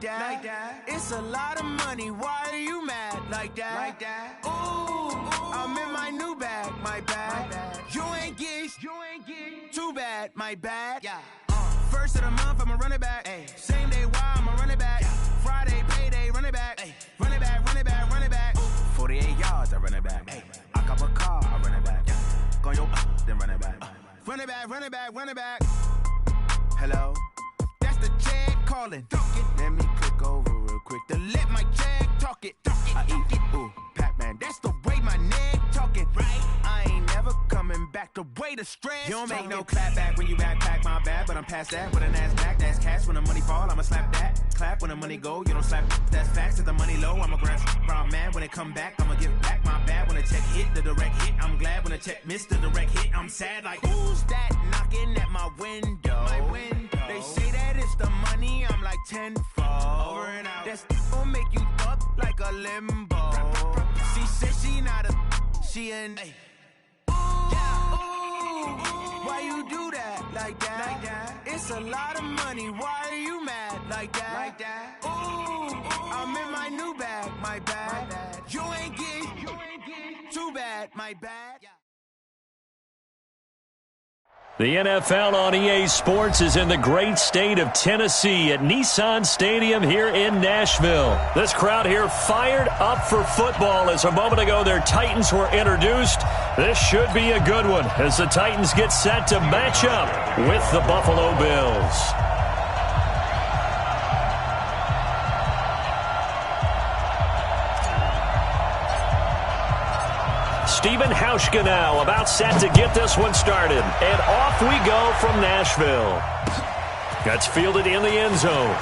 that. It's a lot of money. Why are you mad like that? Ooh, I'm in my new bag, my bad. You ain't get too bad, my bad. First of the month, I'ma run it back. Same day, why I'ma run it back. Friday, payday, run it back. Run it back, run it back, run it back. 48 yards, I run it back. I cop a car, I run it back. Go yo, then run it back. Run it back, run it back, run it back. Hello? That's the check calling. Let me click over real quick to let my check talk it. I eat it, ooh, Pac-Man. That's the way my neck talking. Right? I ain't never coming back. The way the stress. You don't make no clap back when you backpack, my bad. But I'm past that with an ass back. That's cash when the money fall. I'ma slap that. Clap when the money go. You don't slap. That's facts. If the money low, I'ma grab brown man. When it come back, I'ma give back my bad. When the check hit, the direct hit. I'm glad when the check missed the direct hit. I'm sad like, who's that knocking at my window? My window. They say that it's the money. I'm like tenfold. Over and out. That's gon' make you up like a limbo. She said she not a. She an. Why you do that like that? It's a lot of money. Why are you mad like that? Ooh, I'm in my new bag, my bad. You ain't get too bad, my bad. The NFL on EA Sports is in the great state of Tennessee at Nissan Stadium here in Nashville. This crowd here fired up for football as a moment ago their Titans were introduced. This should be a good one as the Titans get set to match up with the Buffalo Bills. Stephen Hauschka now about set to get this one started. And off we go from Nashville. That's fielded in the end zone.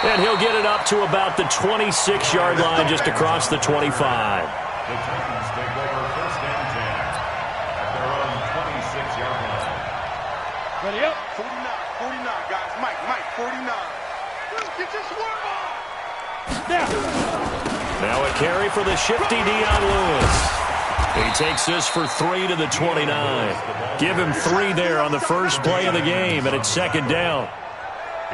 And he'll get it up to about the 26-yard line just across the 25. The Titans take over first and 10 at their own 26-yard line. Ready up. 49, guys. Mike, 49. Get this one ball. Now a carry for the shifty Dion Lewis. He takes this for 3 to the 29. Give him 3 there on the first play of the game, and it's second down.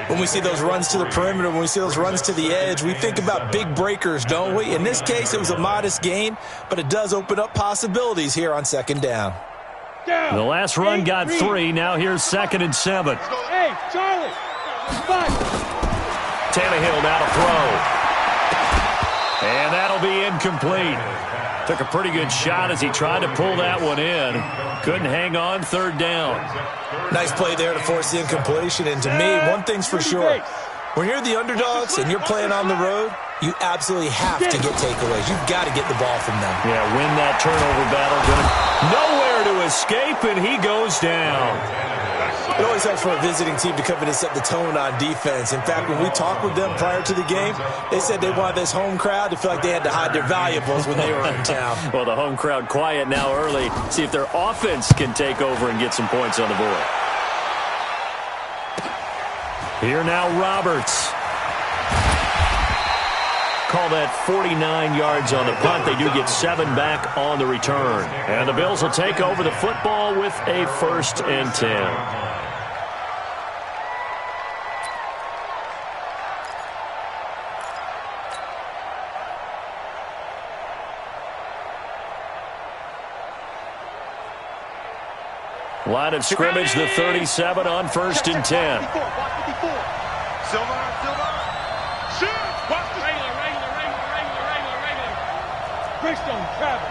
When we see those runs to the perimeter, when we see those runs to the edge, we think about big breakers, don't we? In this case, it was a modest gain, but it does open up possibilities here on second down. The last run got 3. Now here's 2nd and 7. Hey, Charlie. 5. Tannehill now to throw. And that'll be incomplete. Took a pretty good shot as he tried to pull that one in. Couldn't hang on, third down. Nice play there to force the incompletion. And to me, one thing's for sure. When you're the underdogs and you're playing on the road, you absolutely have to get takeaways. You've got to get the ball from them. Yeah, win that turnover battle. Nowhere to escape, and he goes down. It always helps for a visiting team to come in and set the tone on defense. In fact, when we talked with them prior to the game, they said they wanted this home crowd to feel like they had to hide their valuables when they were in town. Well, the home crowd quiet now early. See if their offense can take over and get some points on the board. Here now, Roberts. Call that 49 yards on the punt. They do get 7 back on the return. And the Bills will take over the football with a 1st and 10. Line of scrimmage, the 37 on 1st and 10. Silver. Shoot. Watch the Greystone travel.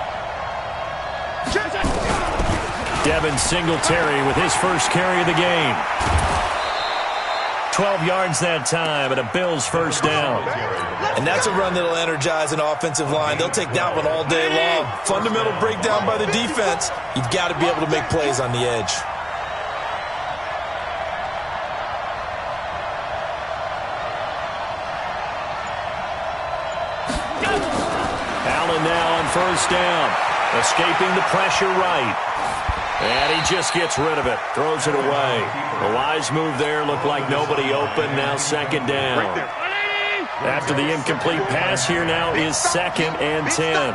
Devin Singletary with his first carry of the game. 12 yards that time and a Bills first down. And that's a run that'll energize an offensive line. They'll take that one all day long. Fundamental breakdown by the defense. You've got to be able to make plays on the edge. Allen now on first down. Escaping the pressure right. And he just gets rid of it. Throws it away. A wise move there. Looked like nobody open. Now second down. After the incomplete pass, here now is 2nd and 10.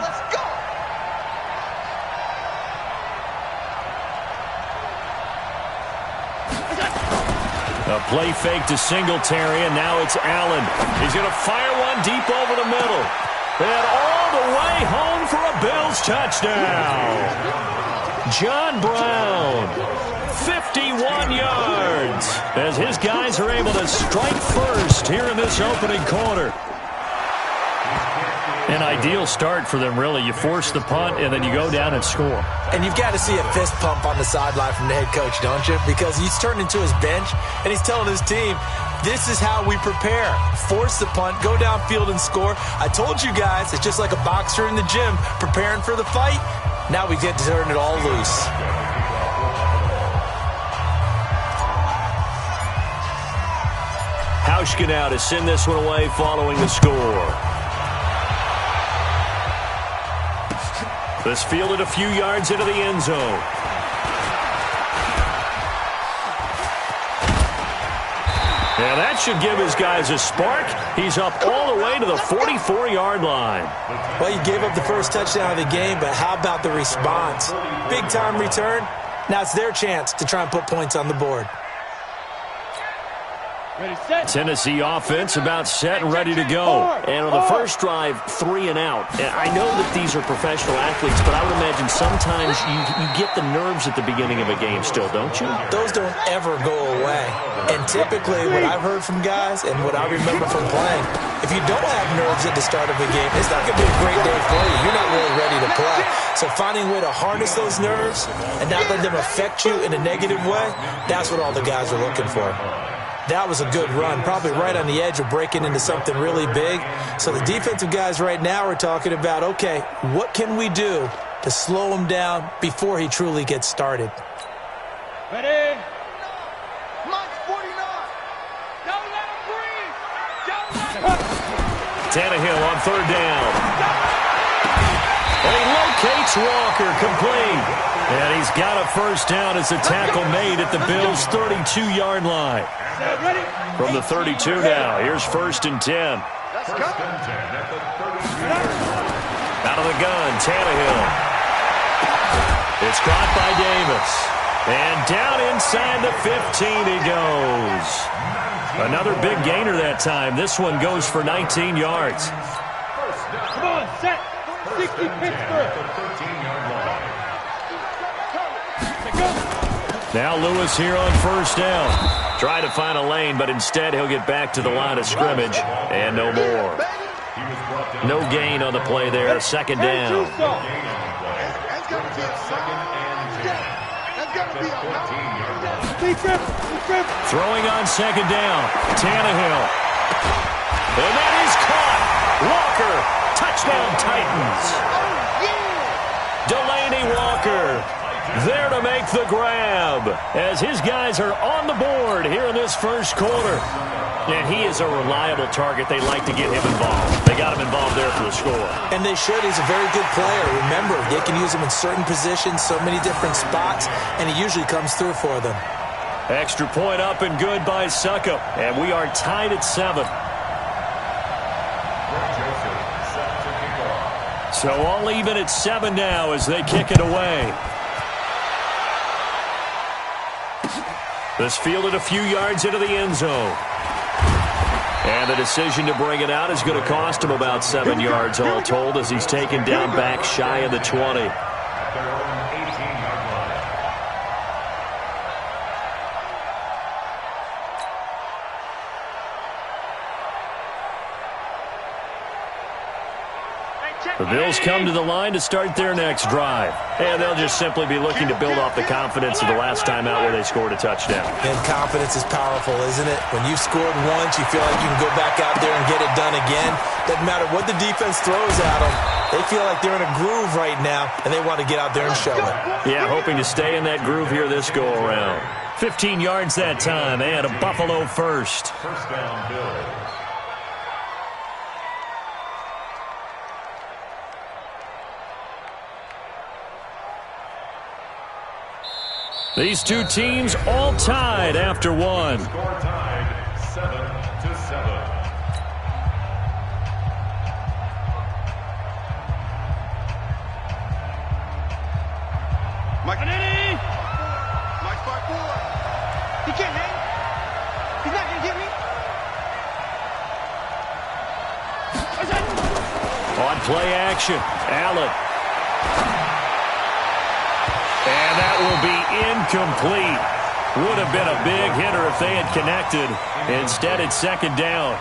A play fake to Singletary, and now it's Allen. He's going to fire one deep over the middle. And all the way home for a Bills touchdown. John Brown, 51 yards, as his guys are able to strike first here in this opening quarter. An ideal start for them, really. You force the punt, and then you go down and score. And you've got to see a fist pump on the sideline from the head coach, don't you? Because he's turned into his bench, and he's telling his team, this is how we prepare. Force the punt, go downfield and score. I told you guys, it's just like a boxer in the gym preparing for the fight. Now we get to turn it all loose. Hauschka now to send this one away following the score. This fielded a few yards into the end zone. Yeah, that should give his guys a spark. He's up all the way to the 44-yard line. Well, you gave up the first touchdown of the game, but how about the response? Big-time return. Now it's their chance to try and put points on the board. Ready, set. Tennessee offense about set and ready to go. And on the first drive, 3 and out. And I know that these are professional athletes, but I would imagine sometimes you get the nerves at the beginning of a game still, don't you? Those don't ever go away. And typically what I've heard from guys and what I remember from playing, if you don't have nerves at the start of a game, it's not going to be a great day for you. You're not really ready to play. So finding a way to harness those nerves and not let them affect you in a negative way, that's what all the guys are looking for. That was a good run, probably right on the edge of breaking into something really big. So the defensive guys right now are talking about, okay, what can we do to slow him down before he truly gets started? Ready. Mike's 49. Don't let him breathe. Don't let him. Tannehill on third down. And he locates Walker complete. And he's got a first down as the tackle made at the Bills' 32-yard line. Ready. From the 32 now, here's 1st and 10. Let's go. Out of the gun, Tannehill. It's caught by Davis. And down inside the 15 he goes. Another big gainer that time. This one goes for 19 yards. Come on, set. 60 Pittsburgh. Now Lewis here on first down. Try to find a lane, but instead he'll get back to the line of scrimmage. And no more. No gain on the play there. Second down. Throwing on second down. Tannehill. And that is caught. Walker. Touchdown Titans. Delaney Walker there to make the grab as his guys are on the board here in this first quarter. And he is a reliable target. They like to get him involved. They got him involved there for the score. And they should. He's a very good player. Remember, they can use him in certain positions, so many different spots, and he usually comes through for them. Extra point up and good by Suckup. And we are tied at 7. So all even at 7 now as they kick it away. This fielded a few yards into the end zone. And the decision to bring it out is going to cost him about 7 yards all told as he's taken down back shy of the 20. The Bills come to the line to start their next drive. And they'll just simply be looking to build off the confidence of the last time out where they scored a touchdown. And confidence is powerful, isn't it? When you've scored once, you feel like you can go back out there and get it done again. Doesn't matter what the defense throws at them. They feel like they're in a groove right now, and they want to get out there and show it. Yeah, hoping to stay in that groove here this go-around. 15 yards that time, and a Buffalo first. First down, Bills. These two teams all tied after one. Score tied 7-7. Mike 5-4. He can't hang. Play action. Allen. And that will be incomplete. Would have been a big hitter if they had connected. Instead, it's second down.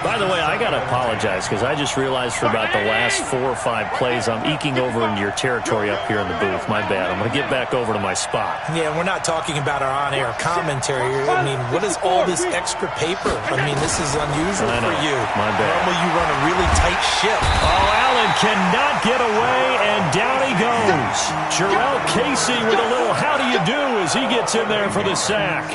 By the way, I got to apologize because I just realized for about the last 4 or 5 plays I'm eking over into your territory up here in the booth. My bad. I'm going to get back over to my spot. Yeah, we're not talking about our on-air commentary. I mean, what is all this extra paper? I mean, this is unusual for you. My bad. Normally you run a really tight ship. Oh, Allen cannot get away, and down he goes. Jarrell Casey with a little how do you do as he gets in there for the sack.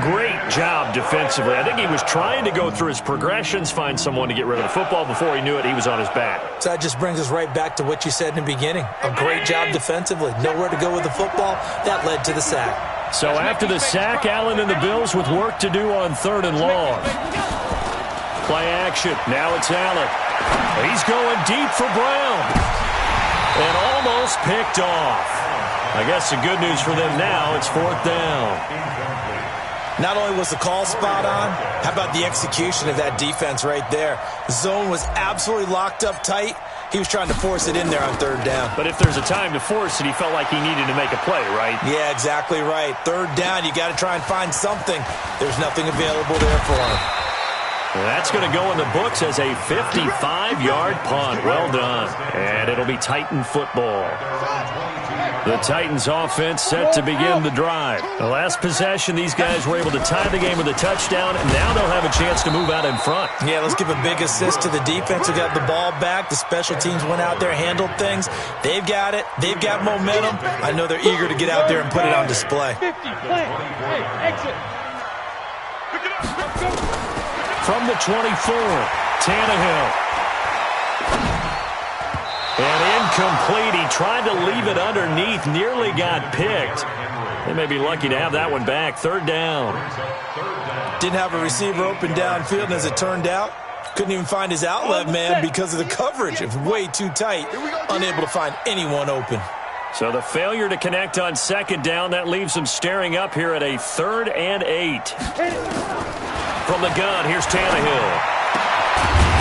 Great job defensively. I think he was trying to go through his progressions, find someone to get rid of the football. Before he knew it, he was on his back. So that just brings us right back to what you said in the beginning. A great job defensively. Nowhere to go with the football. That led to the sack. So after the sack, Allen and the Bills with work to do on 3rd and long. Play action. Now it's Allen. He's going deep for Brown. And almost picked off. I guess the good news for them now, it's 4th down. Not only was the call spot on, how about the execution of that defense right there? The zone was absolutely locked up tight. He was trying to force it in there on 3rd down. But if there's a time to force it, he felt like he needed to make a play, right? Yeah, exactly right. 3rd down, you got to try and find something. There's nothing available there for him. That's going to go in the books as a 55-yard punt. Well done. And it'll be Titan football. The Titans offense set to begin the drive. The last possession, these guys were able to tie the game with a touchdown, and now they'll have a chance to move out in front. Yeah, let's give a big assist to the defense who got the ball back. The special teams went out there, handled things. They've got it. They've got momentum. I know they're eager to get out there and put it on display. 50, play. Hey, exit. From the 24, Tannehill. And incomplete. He tried to leave it underneath, nearly got picked. They may be lucky to have that one back. 3rd down. Didn't have a receiver open downfield, and as it turned out, couldn't even find his outlet man because of the coverage. It was way too tight, unable to find anyone open. So the failure to connect on 2nd down, that leaves them staring up here at a 3rd and 8. From the gun, here's Tannehill.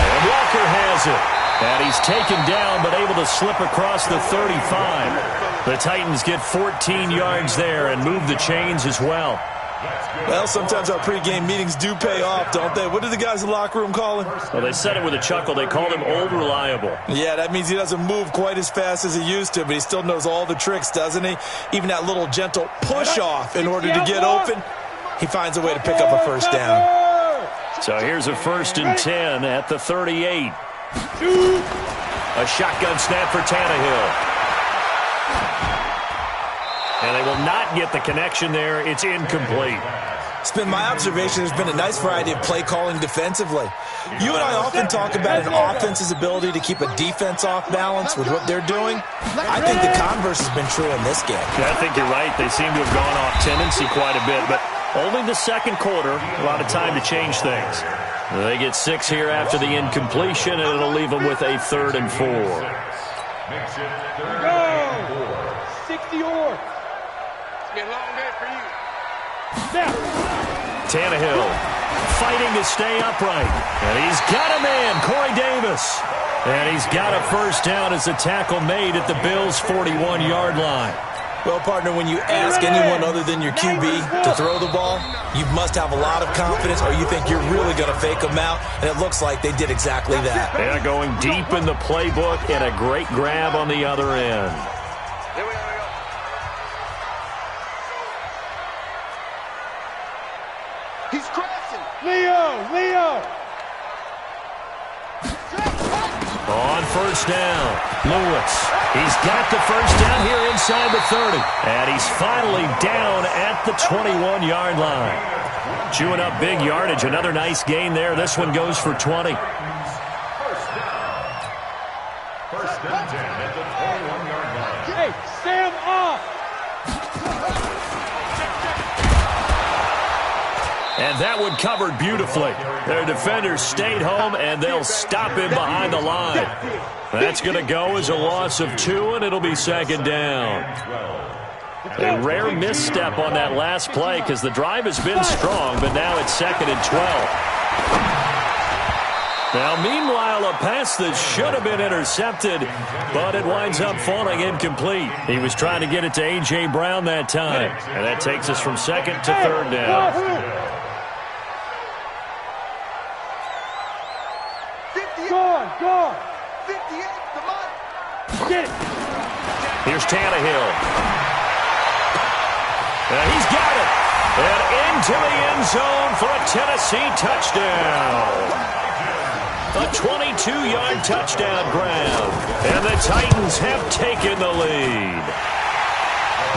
And Walker has it. And he's taken down, but able to slip across the 35. The Titans get 14 yards there and move the chains as well. Well, sometimes our pregame meetings do pay off, don't they? What do the guys in the locker room call him? Well, they said it with a chuckle. They called him Old Reliable. Yeah, that means he doesn't move quite as fast as he used to, but he still knows all the tricks, doesn't he? Even that little gentle push-off in order to get open, he finds a way to pick up a 1st down. So here's a 1st and 10 at the 38. A shotgun snap for Tannehill. And they will not get the connection there. It's incomplete. It's been my observation there's been a nice variety of play calling defensively. You and I often talk about an offense's ability to keep a defense off balance with what they're doing. I think the converse has been true in this game. Yeah, I think you're right. They seem to have gone off tendency quite a bit, but only the 2nd quarter, a lot of time to change things. They get 6 here after the incompletion, and it'll leave them with a 3rd and 4. Here we go. 60 or. It's been a long day for you. Now. Tannehill fighting to stay upright. And he's got a man, Corey Davis. And he's got a 1st down as the tackle made at the Bills' 41-yard line. Well, partner, when you ask anyone other than your QB to throw the ball, you must have a lot of confidence or you think you're really going to fake them out, and it looks like they did exactly that. They're going deep in the playbook and a great grab on the other end. He's crashing. Leo. On 1st down, Lewis. He's got the 1st down here inside the 30. And he's finally down at the 21-yard line. Chewing up big yardage. Another nice gain there. This one goes for 20. 1st and 10 at the 21-yard line. Hey, Sam off. And that one covered beautifully. Their defenders stayed home, and they'll stop him behind the line. That's going to go as a loss of 2, and it'll be 2nd down. A rare misstep on that last play because the drive has been strong, but now it's 2nd and 12. Now, meanwhile, a pass that should have been intercepted, but it winds up falling incomplete. He was trying to get it to A.J. Brown that time, and that takes us from second to third down. 58, come on. Get it. Here's Tannehill. And he's got it. And into the end zone for a Tennessee touchdown. A 22-yard touchdown grab. And the Titans have taken the lead.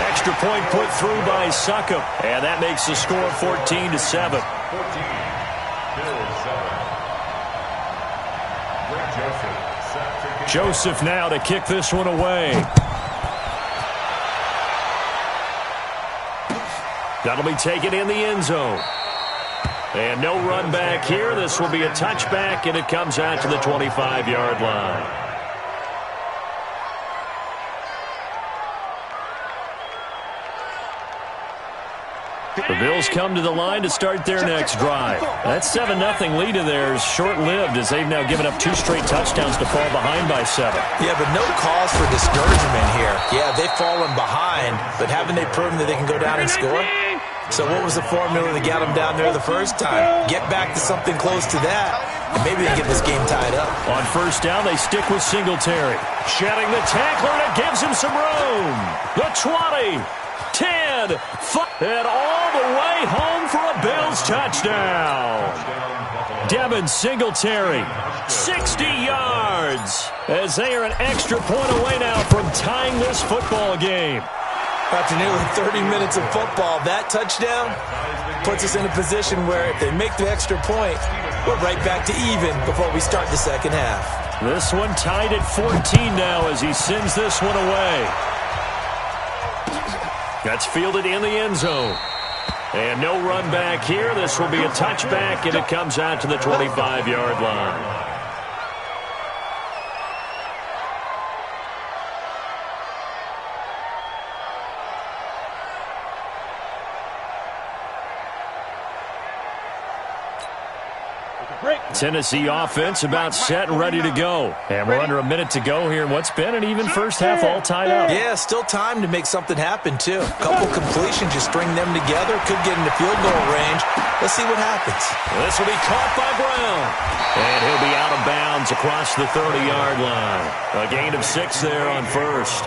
Extra point put through by Succop. And that makes the score 14-7. 14-7. Joseph now to kick this one away. That'll be taken in the end zone. And no run back here. This will be a touchback, and it comes out to the 25-yard line. The Bills come to the line to start their next drive. That 7-0 lead of theirs short-lived as they've now given up 2 straight touchdowns to fall behind by 7. Yeah, but no cause for discouragement here. Yeah, they've fallen behind, but haven't they proven that they can go down and score? So what was the formula that got them down there the first time? Get back to something close to that, and maybe they get this game tied up. On first down, they stick with Singletary. Shedding the tackler, and it gives him some room. The 20, 10, 5, and all the way home for a Bills touchdown. Devin Singletary, 60 yards, as they are an extra point away now from tying this football game. After nearly 30 minutes of football, that touchdown puts us in a position where if they make the extra point, we're right back to even before we start the second half. This one tied at 14 now as he sends this one away. That's fielded in the end zone. And no run back here. This will be a touchback, and it comes out to the 25-yard line. Tennessee offense about set and ready to go. And we're under a minute to go here in what's been an even first half all tied up. Yeah, still time to make something happen, too. A couple completions, just string them together. Could get into field goal range. Let's see what happens. This will be caught by Brown. And he'll be out of bounds across the 30-yard line. A gain of 6 there on first.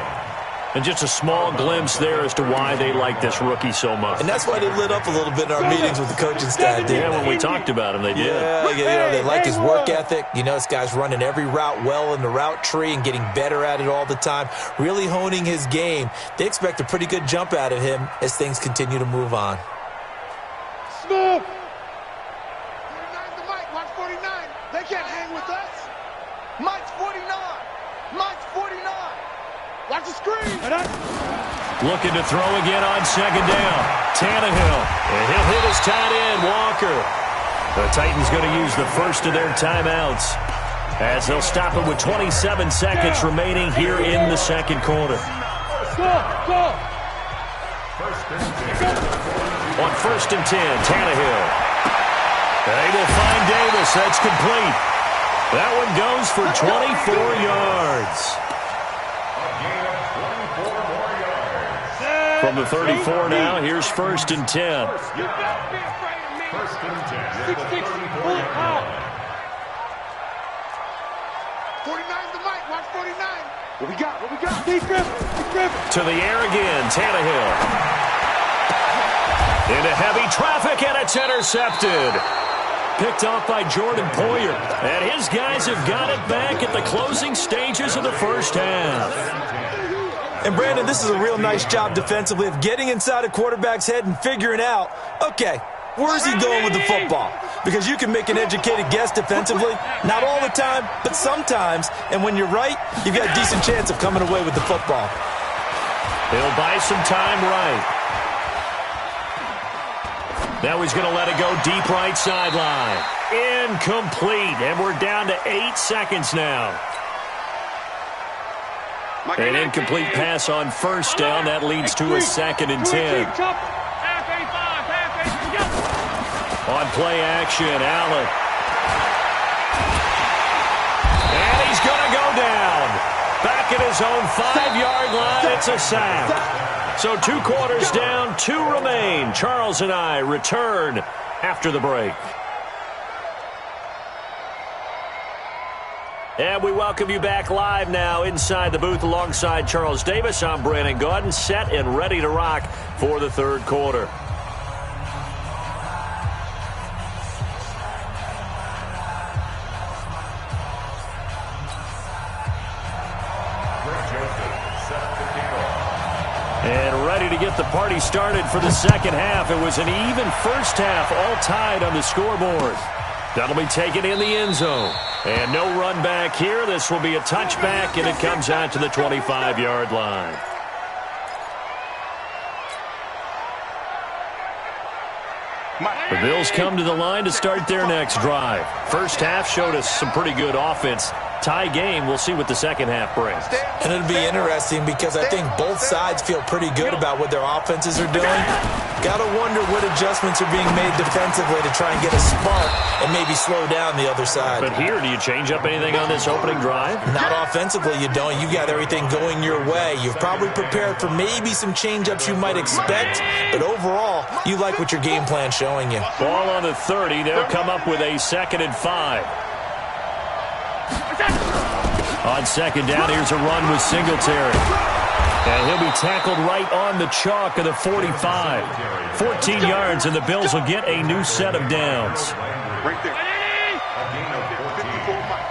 And just a small glimpse there as to why they like this rookie so much. And that's why they lit up a little bit in our meetings with the coaching staff. Yeah, when we talked about him, they did. Yeah, you know, they like his work ethic. You know, this guy's running every route well in the route tree and getting better at it all the time, really honing his game. They expect a pretty good jump out of him as things continue to move on. Smith! 49's the Mike. Watch 49. They can't hang with us. Mike's 49. Mike's 49. Watch the screen. Looking to throw again on second down. Tannehill. And he'll hit his tight end, Walker. The Titans going to use the first of their timeouts as they'll stop it with 27 seconds remaining here in the second quarter. Go. On first and 10, Tannehill. They will find Davis. That's complete. That one goes for 24 yards. From the 34 now, here's first and 10. You better be afraid of me. First and 10. 6-6, pull it out. 49's the Mike. Watch 49. What we got? Deep grip. To the air again, Tannehill. Into heavy traffic, and it's intercepted. Picked off by Jordan Poyer. And his guys have got it back at the closing stages of the first half. And, Brandon, this is a real nice job defensively of getting inside a quarterback's head and figuring out, okay, where's he going with the football? Because you can make an educated guess defensively. Not all the time, but sometimes. And when you're right, you've got a decent chance of coming away with the football. He'll buy some time right. Now he's going to let it go deep right sideline. Incomplete. And we're down to 8 seconds now. An incomplete pass on first down. That leads to a second and 10. On play action, Allen. back at his own 5-yard line. It's a sack. So 2 quarters down, 2 remain. Charles and I return after the break. And we welcome you back live now inside the booth alongside Charles Davis. I'm Brandon Gaudin, set and ready to rock for the 3rd quarter. And ready to get the party started for the 2nd half. It was an even first half, all tied on the scoreboard. That'll be taken in the end zone. And no run back here. This will be a touchback, and it comes out to the 25-yard line. The Bills come to the line to start their next drive. First half showed us some pretty good offense. Tie game. We'll see what the 2nd half brings. And it'll be interesting because I think both sides feel pretty good about what their offenses are doing. Got to wonder what adjustments are being made defensively to try and get a spark and maybe slow down the other side. But here, do you change up anything on this opening drive? Not offensively, you don't. You got everything going your way. You've probably prepared for maybe some change-ups you might expect, but overall, you like what your game plan's showing you. Ball on the 30. They'll come up with a 2nd and 5. On 2nd down, here's a run with Singletary. And he'll be tackled right on the chalk of the 45. 14 yards, and the Bills will get a new set of downs. Right there. A gain of 54 miles.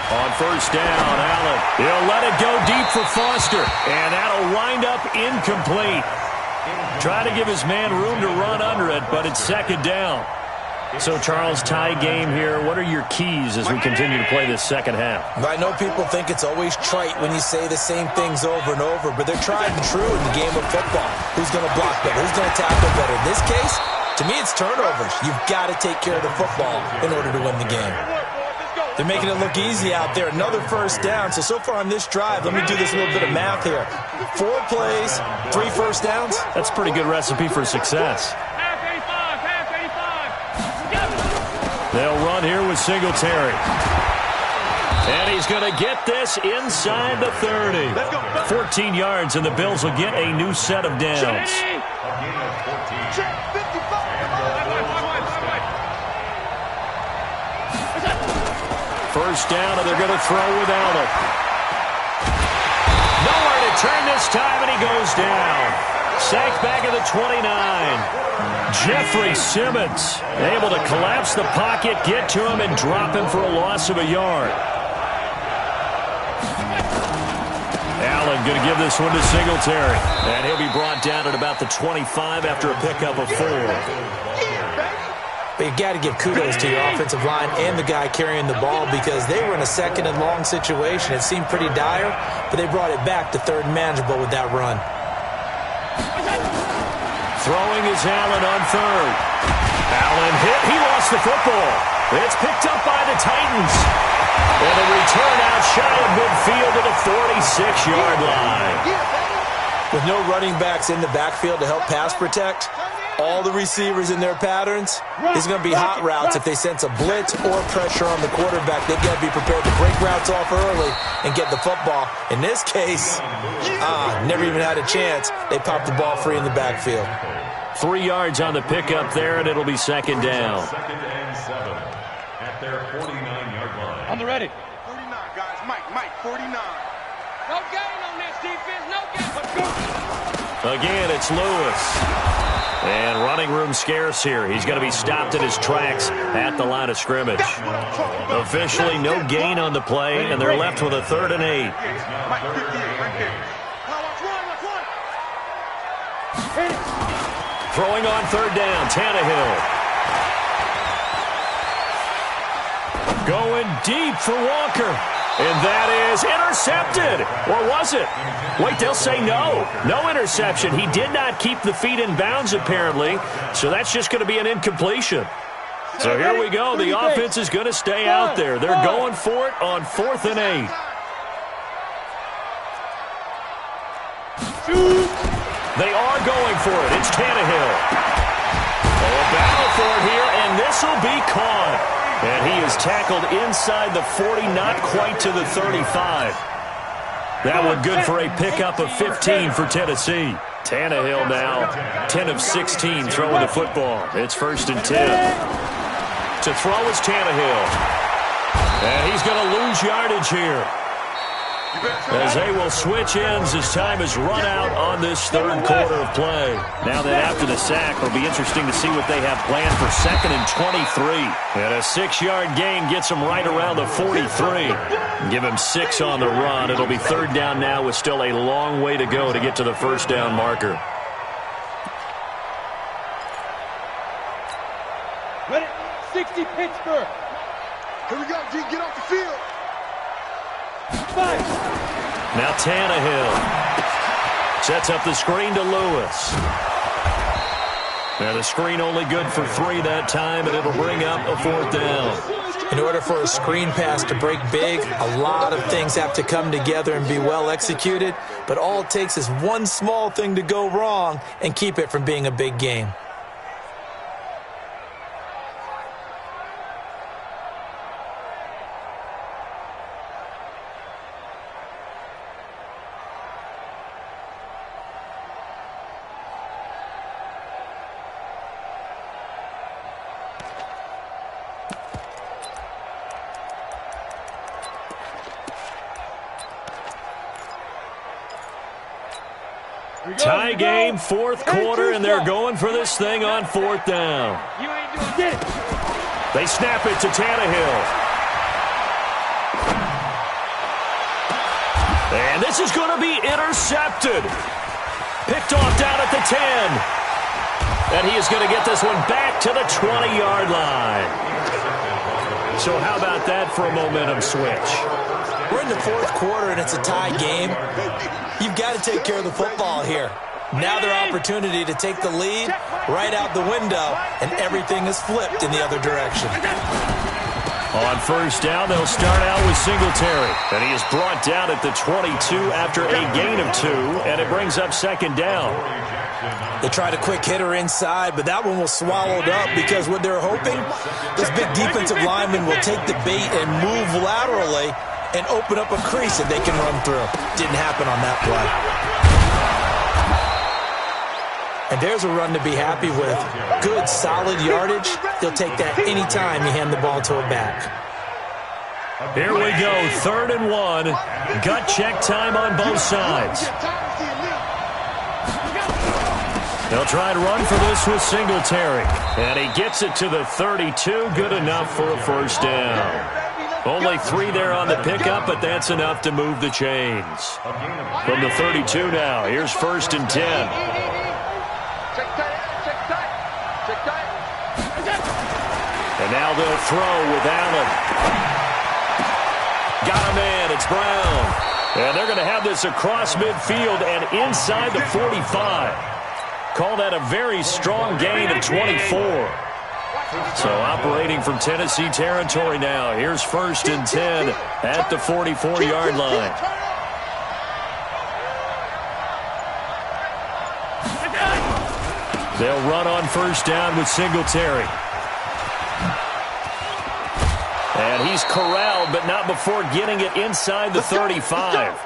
On 1st down, Allen. He'll let it go deep for Foster. And that'll wind up incomplete. Trying to give his man room to run under it, but it's 2nd down. So, Charles, tie game here. What are your keys as we continue to play this 2nd half? I know people think it's always trite when you say the same things over and over, but they're tried and true in the game of football. Who's going to block better? Who's going to tackle better? In this case, to me, it's turnovers. You've got to take care of the football in order to win the game. They're making it look easy out there. Another 1st down. So far on this drive, let me do this little bit of math here. 4 plays, 3 first downs. That's a pretty good recipe for success. They'll run here with Singletary. And he's going to get this inside the 30. 14 yards, and the Bills will get a new set of downs. First down, and they're going to throw with Allen. Nowhere to turn this time, and he goes down. Sacked back at the 29. Jeffrey Simmons able to collapse the pocket, get to him, and drop him for a loss of a yard. Allen going to give this one to Singletary. And he'll be brought down at about the 25 after a pickup of 4. But you've got to give kudos to your offensive line and the guy carrying the ball because they were in a 2nd and long situation. It seemed pretty dire, but they brought it back to 3rd and manageable with that run. Throwing is Allen on 3rd. Allen hit. He lost the football. It's picked up by the Titans. And a return out shy of midfield at the 46-yard line. With no running backs in the backfield to help pass protect, all the receivers in their patterns, there's going to be hot routes if they sense a blitz or pressure on the quarterback. They've got to be prepared to break routes off early and get the football. In this case, never even had a chance. They popped the ball free in the backfield. 3 yards on the pickup there, and it'll be 2nd down. 2nd and 7 at their 49-yard line. On the ready. 49, guys. Mike, 49. No gain on this defense. No gain. Let's go. Again, it's Lewis. And running room scarce here. He's going to be stopped in his tracks at the line of scrimmage. Officially no gain on the play, and they're left with a 3rd and 8. Mike, 58, right there. Throwing on 3rd down, Tannehill. Going deep for Walker. And that is intercepted. Or was it? Wait, they'll say no. No interception. He did not keep the feet in bounds, apparently. So that's just going to be an incompletion. So here we go. The offense is going to stay out there. They're going for it on 4th and 8. They are going for it. It's Tannehill. A battle for it here, and this will be caught. And he is tackled inside the 40, not quite to the 35. That one good for a pickup of 15 for Tennessee. Tannehill now 10 of 16 throwing the football. It's 1st and 10. To throw is Tannehill. And he's going to lose yardage here, as they will switch ends as time is run out on this 3rd quarter of play. Now that after the sack, it'll be interesting to see what they have planned for 2nd and 23. And a 6-yard gain gets them right around the 43. Give him 6 on the run. It'll be 3rd down now with still a long way to go to get to the 1st down marker. Ready? 60 Pittsburgh. Here we go, G. Get off the field. 5. Now Tannehill sets up the screen to Lewis. Now the screen only good for 3 that time, and it'll bring up a 4th down. In order for a screen pass to break big, a lot of things have to come together and be well executed, but all it takes is one small thing to go wrong and keep it from being a big game. Tie game, 4th quarter, and they're going for this thing on 4th down. They snap it to Tannehill. And this is going to be intercepted. Picked off down at the 10. And he is going to get this one back to the 20-yard line. So how about that for a momentum switch? We're in the 4th quarter, and it's a tie game. You've got to take care of the football here. Now their opportunity to take the lead right out the window, and everything is flipped in the other direction. On 1st down, they'll start out with Singletary. And he is brought down at the 22 after a gain of 2, and it brings up 2nd down. They tried a quick hitter inside, but that one was swallowed up because what they're hoping, this big defensive lineman will take the bait and move laterally and open up a crease that they can run through. Didn't happen on that play. And there's a run to be happy with. Good, solid yardage. They'll take that any time you hand the ball to a back. Here we go, 3rd and 1. Gut check time on both sides. They'll try to run for this with Singletary. And he gets it to the 32. Good enough for a 1st down. Only 3 there on the pickup, but that's enough to move the chains. From the 32 now, here's 1st and 10. And now they'll throw with Allen. Got a man, it's Brown. And they're going to have this across midfield and inside the 45. Call that a very strong gain of 24. So operating from Tennessee territory now. Here's 1st and 10 at the 44-yard line. They'll run on 1st down with Singletary. And he's corralled, but not before getting it inside the 35.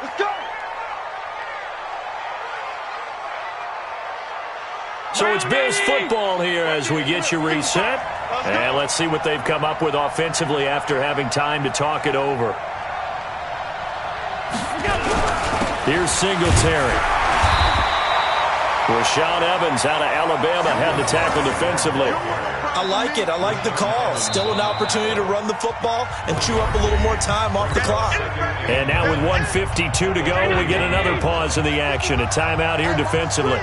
So it's Bills football here as we get you reset. And let's see what they've come up with offensively after having time to talk it over. Here's Singletary. Rashaan Evans out of Alabama had the tackle defensively. I like it. I like the call. Still an opportunity to run the football and chew up a little more time off the clock. And now with 1:52 to go, we get another pause in the action. A timeout here defensively.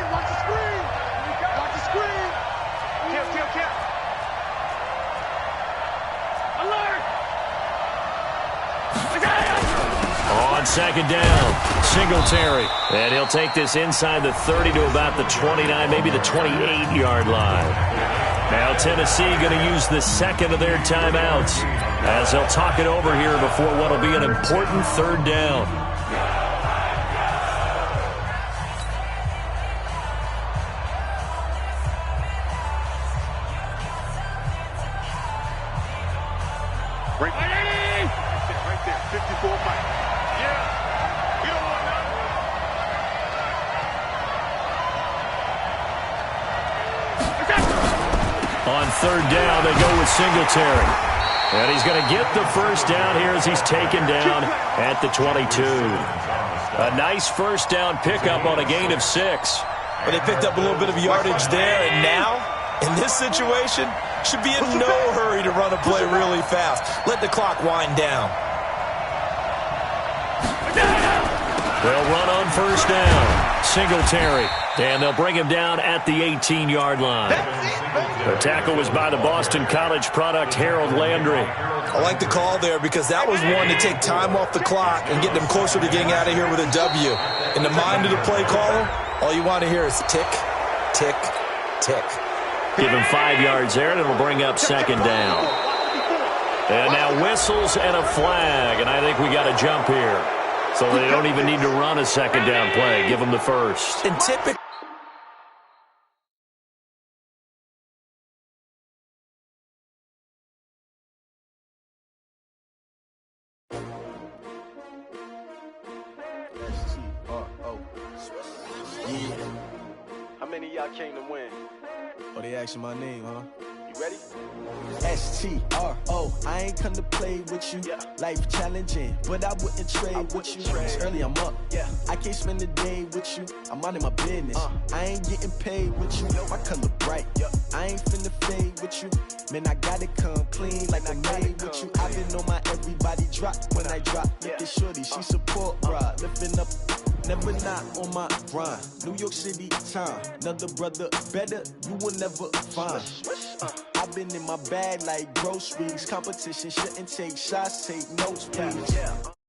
On 2nd down, Singletary. And he'll take this inside the 30 to about the 29, maybe the 28-yard line. Now Tennessee going to use the 2nd of their timeouts as they'll talk it over here before what will be an important 3rd down. Right there, 54 Mike. Yeah, you don't want none. On third down, they go with Singletary. And he's going to get the first down here as he's taken down at the 22. A nice first down pickup on a gain of 6. But they picked up a little bit of yardage there, and now, in this situation, should be in no hurry to run a play really fast. Let the clock wind down. They'll run on first down. Singletary. And they'll bring him down at the 18-yard line. The tackle was by the Boston College product, Harold Landry. I like the call there because that was one to take time off the clock and get them closer to getting out of here with a W. In the mind of the play caller, all you want to hear is tick, tick, tick. Give him 5 yards there, and it'll bring up second down. And now whistles and a flag, and I think we got a jump here. So they don't even need to run a second down play. Give them the first. And typically, How many of y'all came to win? Oh, they asking my name, huh? You ready? S-T-R-O, I ain't come to play with you. Life challenging, but I wouldn't trade with you. It's early, I'm up. I can't spend the day with you. I'm out of my business. I ain't getting paid with you. My color bright. I ain't finna fade with you. Man, I gotta come clean like I made with you. I've been on my everybody drop when I drop. Look at shorty, she support ride. Lifting up, never not on my grind. New York City time, another brother better, you will never find. I've been in my bag like groceries. Competition shouldn't take shots, take notes, please.